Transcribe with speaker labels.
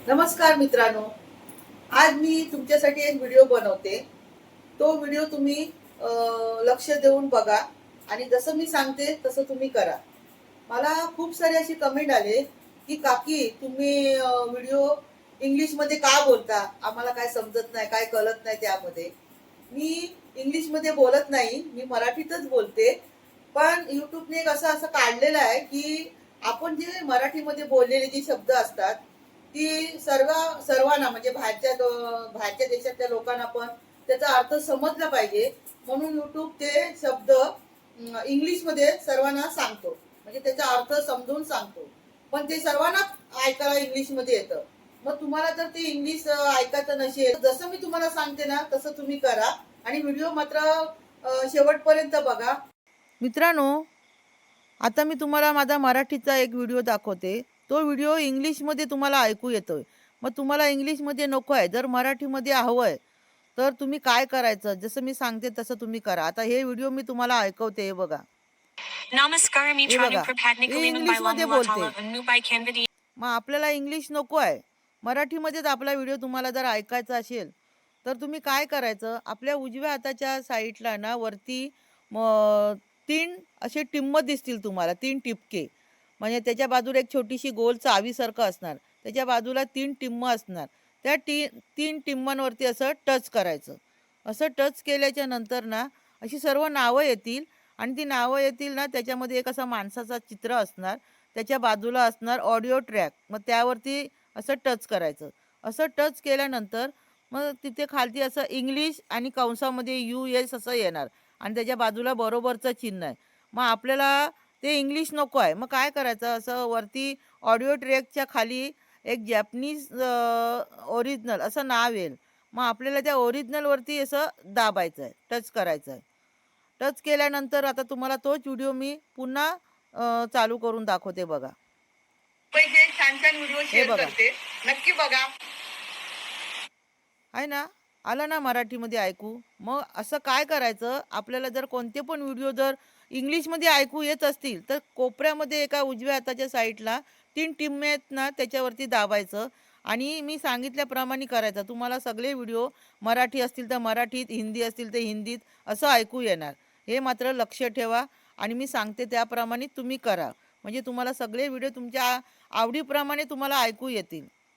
Speaker 1: नमस्कार मित्रांनो, आज मी तुमच्यासाठी एक व्हिडिओ बनवते. तो व्हिडिओ तुम्ही लक्ष देऊन बघा आणि जसं मी सांगते तसं तुम्ही करा. मला खूप सारे असे कमेंट आले की काकी तुम्ही व्हिडिओ इंग्लिशमध्ये का बोलता? आम्हाला काय समजत नाही, काय कळत नाही त्यामध्ये. मी इंग्लिशमध्ये बोलत नाही, मी मराठीतच बोलते. पण YouTubeने एक असं असं काढलेलं आहे की आपण जे मराठीमध्ये बोललेले जे शब्द असतात ती सर्वांना म्हणजे बाहेरच्या देशातल्या लोकांना पण त्याचा अर्थ समजला पाहिजे म्हणून YouTube ते शब्द इंग्लिशमध्ये सर्वांना सांगतो. म्हणजे त्याचा अर्थ समजून सांगतो. पण ते सर्वांना ऐकायला इंग्लिशमध्ये येतं. मग तुम्हाला जर ते इंग्लिश ऐकायचं नसेल, जसं मी तुम्हाला सांगते ना तसं तुम्ही करा आणि व्हिडिओ मात्र शेवटपर्यंत बघा. मित्रांनो, आता मी तुम्हाला माझा मराठीचा एक व्हिडिओ दाखवते. तो व्हिडिओ इंग्लिशमध्ये तुम्हाला ऐकू येतोय. मग तुम्हाला इंग्लिशमध्ये नको आहे, जर मराठीमध्ये हवं आहे, तर तुम्ही काय करायचं? जसं मी सांगते तसं तुम्ही करा. आता हे व्हिडिओ मी तुम्हाला ऐकवते, हे बघा.
Speaker 2: नमस्कार
Speaker 1: हे
Speaker 2: मित्रांनो,
Speaker 1: बघा,
Speaker 2: प्रभातने
Speaker 1: हे
Speaker 2: कलिंग
Speaker 1: इंग्लिशमध्ये बोलते.
Speaker 2: अनुपाय केंद्रीय
Speaker 1: मग आपल्याला इंग्लिश नको आहे. मराठीमध्येच आपला व्हिडिओ तुम्हाला जर ऐकायचा असेल, तर तुम्ही काय करायचं? आपल्या उजव्या हाताच्या साईडला ना वरती मग 3 असे टिम्ब दिसतील तुम्हाला, 3 टिपके. म्हणजे त्याच्या बाजूला एक छोटीशी गोल चावीसारखं असणार. त्याच्या बाजूला 3 टिम्ब असणार. त्या 3 टिंबांवरती असं टच करायचं. असं टच केल्याच्या नंतर ना, अशी सर्व नावं येतील आणि ती नावं येतील ना, त्याच्यामध्ये एक असा माणसाचा चित्र असणार. त्याच्या बाजूला असणार ऑडिओ ट्रॅक. मग त्यावरती असं टच करायचं. असं टच केल्यानंतर मग तिथे खालती असं इंग्लिश आणि कंसामध्ये US असं येणार आणि त्याच्या बाजूला बरोबरचं चिन्ह आहे. मग आपल्याला ते इंग्लिश नको आहे. मग काय करायचं? असं वरती ऑडिओ ट्रॅकच्या खाली एक जॅपनीज ओरिजिनल असं नाव येईल. मग आपल्याला त्या ओरिजिनलवरती असं दाबायचं आहे, टच करायचं आहे. टच केल्यानंतर आता तुम्हाला तोच व्हिडिओ मी पुन्हा चालू करून दाखवते, बघा. पैसे छान छान व्हिडिओ शेअर करते, नक्की बघा. आहे ना, आलं ना मराठीमध्ये ऐकू. मग असं काय करायचं? आपल्याला जर कोणते पण व्हिडिओ जर इंग्लिशमध्ये ऐकू येत असतील, तर कोपऱ्यामध्ये एका उजव्या हाताच्या साईडला 3 टिम्मे आहेत ना, त्याच्यावरती दाबायचं आणि मी सांगितल्याप्रमाणे करायचं. तुम्हाला सगळे व्हिडिओ मराठी असतील तर मराठीत, हिंदी असतील तर हिंदीत असं ऐकू येणार. हे मात्र लक्ष ठेवा आणि मी सांगते त्याप्रमाणे तुम्ही करा. म्हणजे तुम्हाला सगळे व्हिडिओ तुमच्या आवडीप्रमाणे तुम्हाला ऐकू येतील.